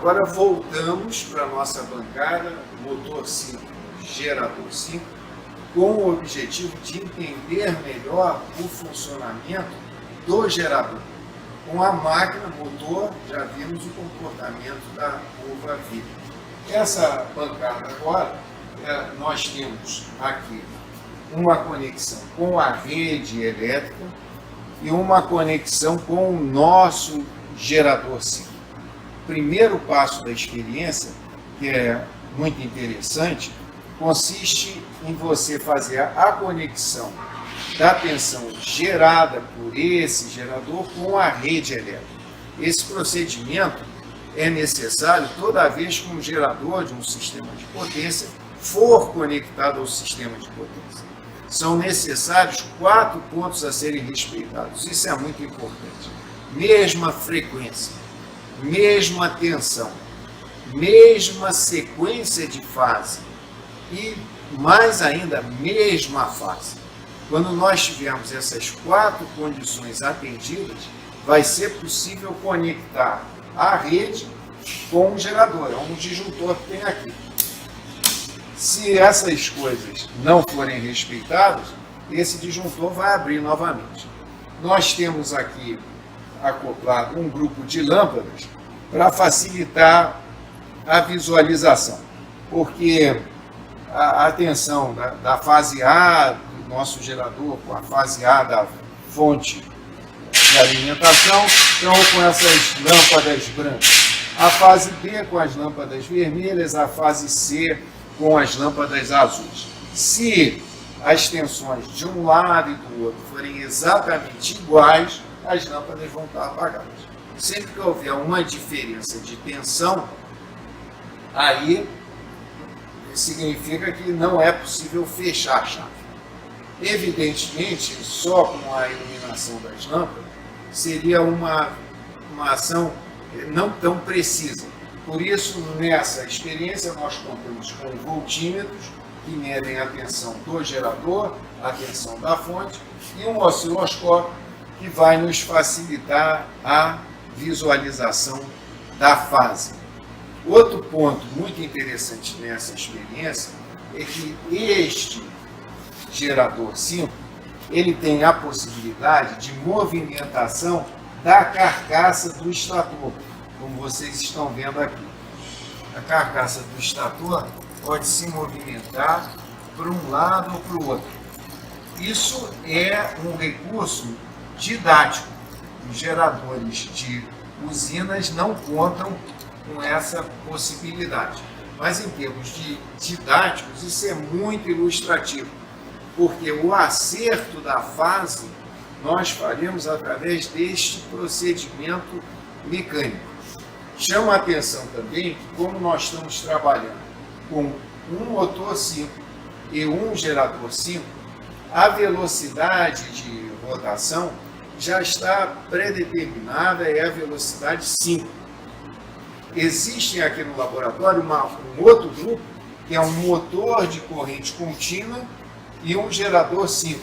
agora voltamos para a nossa bancada, motor 5, gerador 5, com o objetivo de entender melhor o funcionamento do gerador. Com a máquina, motor, já vimos o comportamento da curva V. Essa bancada agora, nós temos aqui uma conexão com a rede elétrica e uma conexão com o nosso gerador 5. O primeiro passo da experiência, que é muito interessante, consiste em você fazer a conexão da tensão gerada por esse gerador com a rede elétrica. Esse procedimento é necessário toda vez que um gerador de um sistema de potência for conectado ao sistema de potência. São necessários 4 pontos a serem respeitados. Isso é muito importante. Mesma frequência, mesma tensão, mesma sequência de fase e, mais ainda, mesma fase. Quando nós tivermos essas 4 condições atendidas, vai ser possível conectar a rede com o gerador. É um disjuntor que tem aqui. Se essas coisas não forem respeitadas, esse disjuntor vai abrir novamente. Nós temos aqui acoplado um grupo de lâmpadas para facilitar a visualização, porque a tensão da fase A do nosso gerador com a fase A da fonte de alimentação estão com essas lâmpadas brancas. A fase B com as lâmpadas vermelhas, a fase C com as lâmpadas azuis. Se as tensões de um lado e do outro forem exatamente iguais, as lâmpadas vão estar apagadas. Sempre que houver uma diferença de tensão, aí significa que não é possível fechar a chave. Evidentemente, só com a iluminação das lâmpadas seria uma ação não tão precisa. Por isso, nessa experiência, nós contamos com voltímetros que medem a tensão do gerador, a tensão da fonte, e um osciloscópio que vai nos facilitar a visualização da fase. Outro ponto muito interessante nessa experiência é que este gerador 5 ele tem a possibilidade de movimentação da carcaça do estator, como vocês estão vendo aqui. A carcaça do estator pode se movimentar para um lado ou para o outro. Isso é um recurso didático. Os geradores de usinas não contam com essa possibilidade. Mas em termos de didáticos, isso é muito ilustrativo, porque o acerto da fase nós faremos através deste procedimento mecânico. Chama a atenção também que, como nós estamos trabalhando com um motor 5 e um gerador 5, a velocidade de rotação já está predeterminada, é a velocidade 5. Existe aqui no laboratório um outro grupo, que é um motor de corrente contínua e um gerador 5.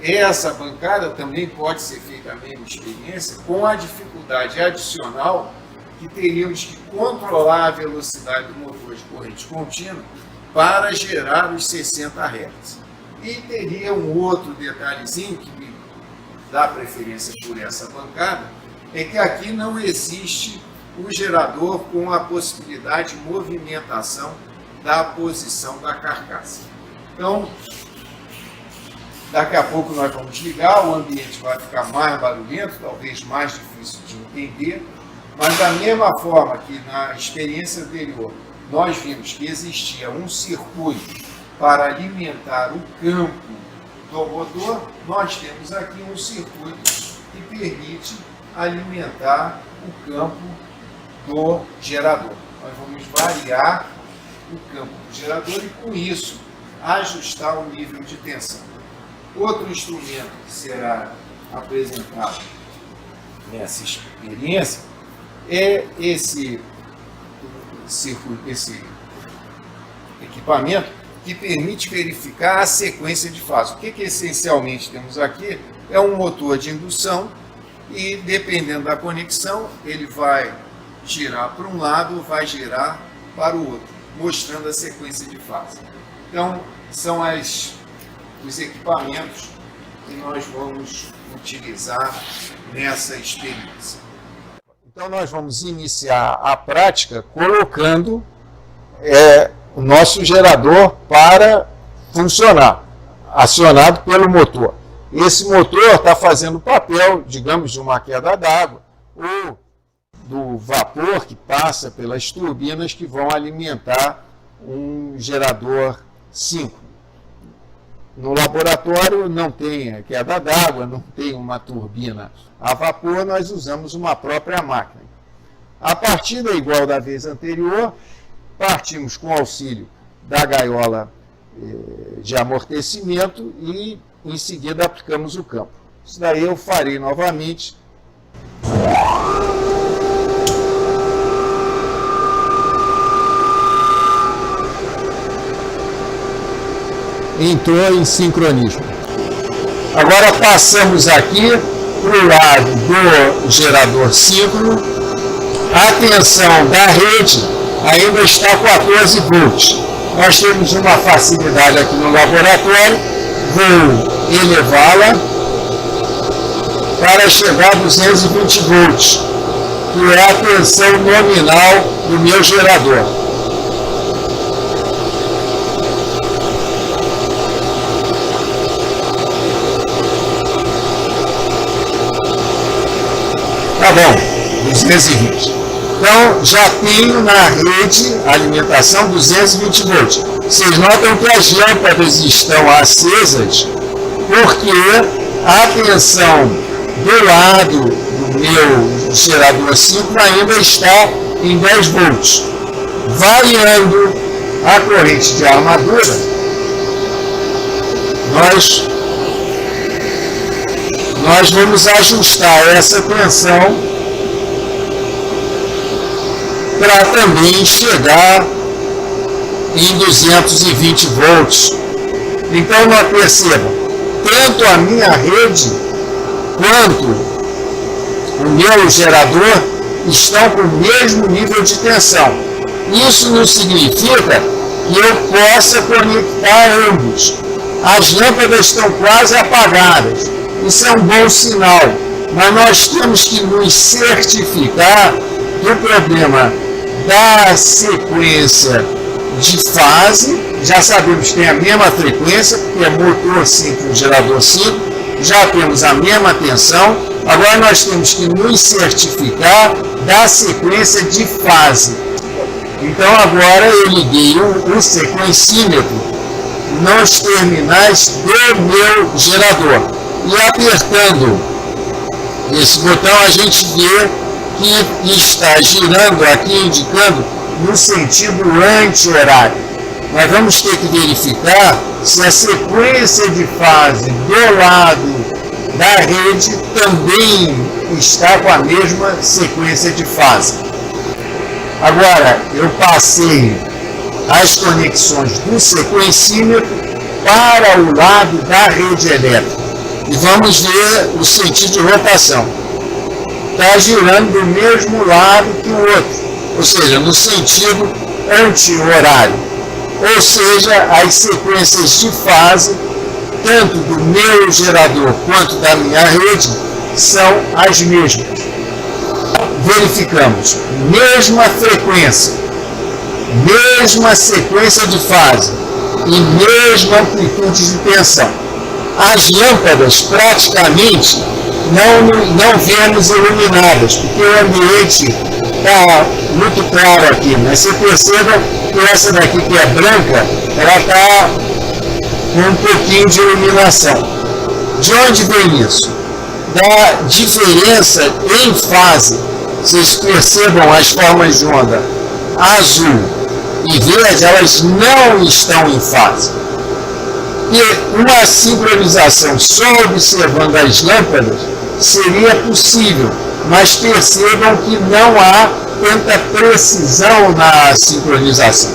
Essa bancada também pode ser feita a mesma experiência, com a dificuldade adicional que teríamos que controlar a velocidade do motor de corrente contínua para gerar os 60 Hz. E teria um outro detalhezinho que me dá preferência por essa bancada, é que aqui não existe o gerador com a possibilidade de movimentação da posição da carcaça. Então, daqui a pouco nós vamos ligar, o ambiente vai ficar mais barulhento, talvez mais difícil de entender, mas da mesma forma que na experiência anterior nós vimos que existia um circuito para alimentar o campo do motor, nós temos aqui um circuito que permite alimentar o campo do gerador. Nós vamos variar o campo do gerador e, com isso, ajustar o nível de tensão. Outro instrumento que será apresentado nessa experiência é esse equipamento que permite verificar a sequência de fase. O que essencialmente temos aqui é um motor de indução e, dependendo da conexão, ele vai girar para um lado, vai girar para o outro, mostrando a sequência de fase. Então, são os equipamentos que nós vamos utilizar nessa experiência. Então, nós vamos iniciar a prática colocando o nosso gerador para funcionar, acionado pelo motor. Esse motor está fazendo o papel, digamos, de uma queda d'água ou do vapor que passa pelas turbinas que vão alimentar um gerador síncrono. No laboratório não tem queda d'água, não tem uma turbina a vapor, nós usamos uma própria máquina. A partida é igual da vez anterior, partimos com o auxílio da gaiola de amortecimento e em seguida aplicamos o campo. Isso daí eu farei novamente. Entrou em sincronismo. Agora passamos aqui para o lado do gerador síncrono. A tensão da rede ainda está 14 volts. Nós temos uma facilidade aqui no laboratório, vou elevá-la para chegar a 220 volts, que é a tensão nominal do meu gerador. Tá bom, 220. Então, já tenho na rede alimentação 220 volts. Vocês notam que as lâmpadas estão acesas porque a tensão do lado do meu gerador síncrono ainda está em 10 volts. Variando a corrente de armadura, nós vamos ajustar essa tensão para também chegar em 220 volts. Então, nós percebam, tanto a minha rede quanto o meu gerador estão com o mesmo nível de tensão. Isso não significa que eu possa conectar ambos. As lâmpadas estão quase apagadas. Isso é um bom sinal, mas nós temos que nos certificar do problema da sequência de fase. Já sabemos que tem a mesma frequência, porque é motor síncrono, gerador síncrono, já temos a mesma tensão. Agora nós temos que nos certificar da sequência de fase. Então agora eu liguei o sequencímetro nos terminais do meu gerador. E apertando esse botão a gente vê que está girando aqui, indicando no sentido anti-horário. Nós vamos ter que verificar se a sequência de fase do lado da rede também está com a mesma sequência de fase. Agora, eu passei as conexões do sequencímetro para o lado da rede elétrica. E vamos ver o sentido de rotação. Está girando do mesmo lado que o outro, ou seja, no sentido anti-horário. Ou seja, as sequências de fase, tanto do meu gerador quanto da minha rede, são as mesmas. Verificamos, mesma frequência, mesma sequência de fase e mesma amplitude de tensão. As lâmpadas praticamente não vemos iluminadas, porque o ambiente está muito claro aqui, mas você perceba que essa daqui que é branca, ela está com um pouquinho de iluminação. De onde vem isso? Da diferença em fase. Vocês percebam as formas de onda azul e verde, elas não estão em fase. E uma sincronização só observando as lâmpadas seria possível, mas percebam que não há tanta precisão na sincronização.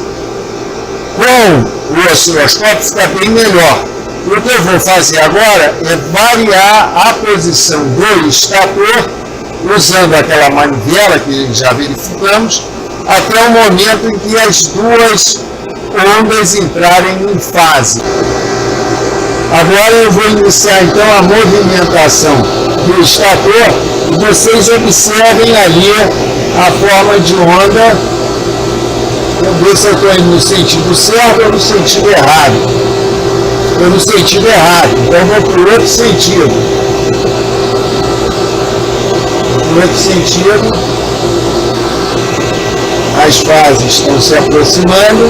Com o osciloscópio fica bem melhor. O que eu vou fazer agora é variar a posição do estator usando aquela manivela que já verificamos, até o momento em que as duas ondas entrarem em fase. Agora eu vou iniciar então a movimentação do estator e vocês observem ali a forma de onda. Vamos ver se eu estou indo no sentido certo ou no sentido errado. Estou no sentido errado, então vou para o outro sentido. No outro sentido, as fases estão se aproximando.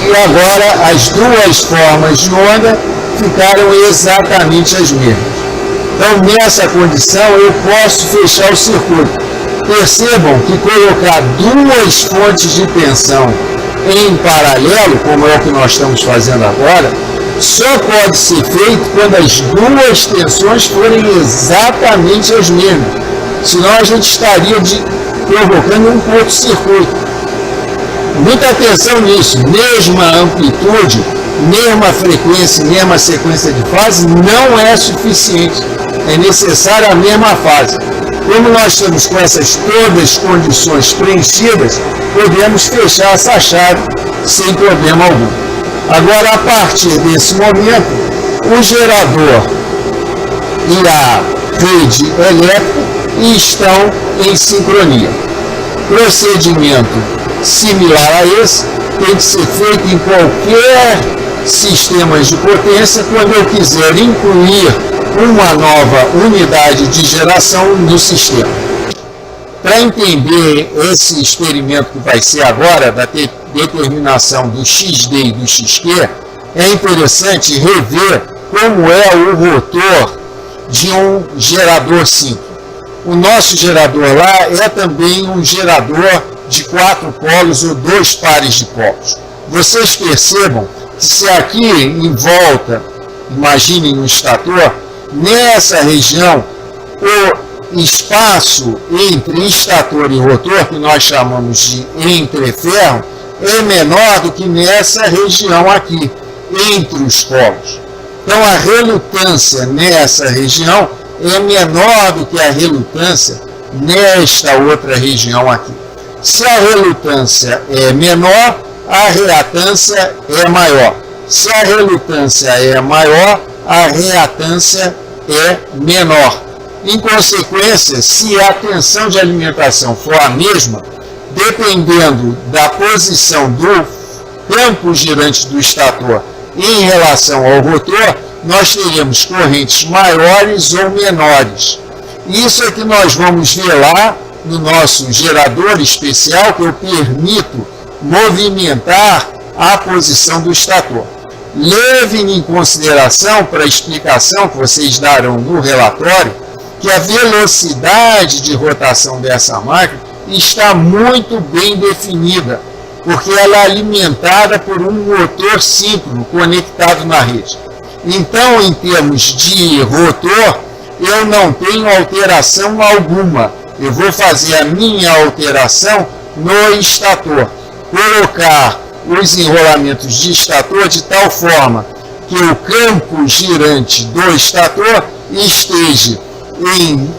E agora as duas formas de onda ficaram exatamente as mesmas. Então, nessa condição, eu posso fechar o circuito. Percebam que colocar duas fontes de tensão em paralelo, como é o que nós estamos fazendo agora, só pode ser feito quando as duas tensões forem exatamente as mesmas. Senão a gente estaria provocando um curto-circuito. Muita atenção nisso, mesma amplitude, mesma frequência, mesma sequência de fase não é suficiente, é necessária a mesma fase. Como nós estamos com essas todas condições preenchidas, podemos fechar essa chave sem problema algum. Agora, a partir desse momento, o gerador e a rede elétrica estão em sincronia. Procedimento similar a esse tem que ser feito em qualquer sistema de potência quando eu quiser incluir uma nova unidade de geração no sistema. Para entender esse experimento que vai ser agora, da determinação do XD e do XQ, é interessante rever como é o rotor de um gerador simples. O nosso gerador lá é também um gerador de 4 polos ou 2 pares de polos. Vocês percebam que se aqui em volta, imaginem um estator, nessa região, o espaço entre estator e rotor, que nós chamamos de entreferro, é menor do que nessa região aqui, entre os polos. Então a relutância nessa região é menor do que a relutância nesta outra região aqui. Se a relutância é menor, a reatância é maior. Se a relutância é maior, a reatância é menor. Em consequência, se a tensão de alimentação for a mesma, dependendo da posição do campo girante do estator em relação ao rotor, nós teremos correntes maiores ou menores. Isso é que nós vamos ver lá no nosso gerador especial, que eu permito movimentar a posição do estator. Levem em consideração, para a explicação que vocês darão no relatório, que a velocidade de rotação dessa máquina está muito bem definida, porque ela é alimentada por um motor síncrono conectado na rede. Então, em termos de rotor, eu não tenho alteração alguma. Eu vou fazer a minha alteração no estator. Colocar os enrolamentos de estator de tal forma que o campo girante do estator esteja em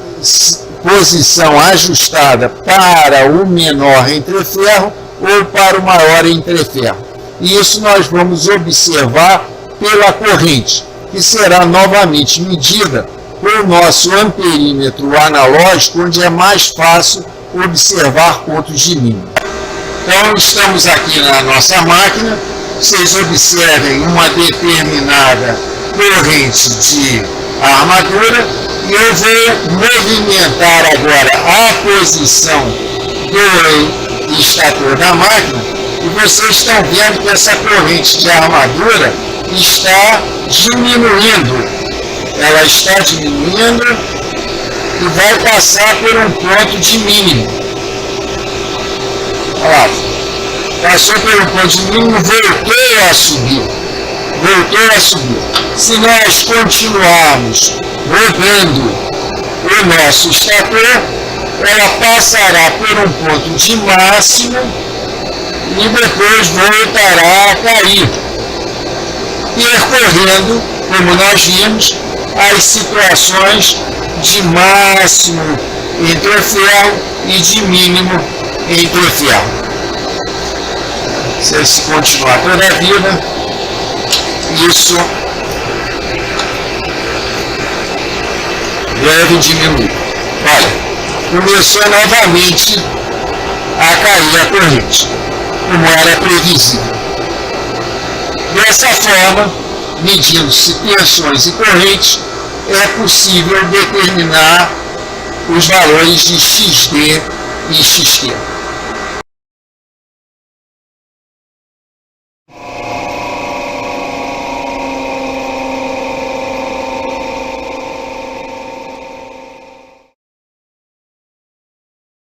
posição ajustada para o menor entreferro ou para o maior entreferro. E isso nós vamos observar pela corrente, que será novamente medida com o nosso amperímetro analógico, onde é mais fácil observar pontos de mínimo. Então, estamos aqui na nossa máquina, vocês observem uma determinada corrente de armadura, e eu vou movimentar agora a posição do estator da máquina, e vocês estão vendo que essa corrente de armadura está diminuindo. Ela está diminuindo e vai passar por um ponto de mínimo. Olha lá, passou por um ponto de mínimo, voltou a subir. Voltou a subir. Se nós continuarmos rodando o nosso estator, ela passará por um ponto de máximo e depois voltará a cair, percorrendo, como nós vimos, as situações de máximo em troféu e de mínimo em troféu. Se continuar toda a vida, isso deve diminuir. Olha, começou novamente a cair a corrente, como era previsível. Dessa forma, medindo-se tensões e correntes, é possível determinar os valores de XD e XQ.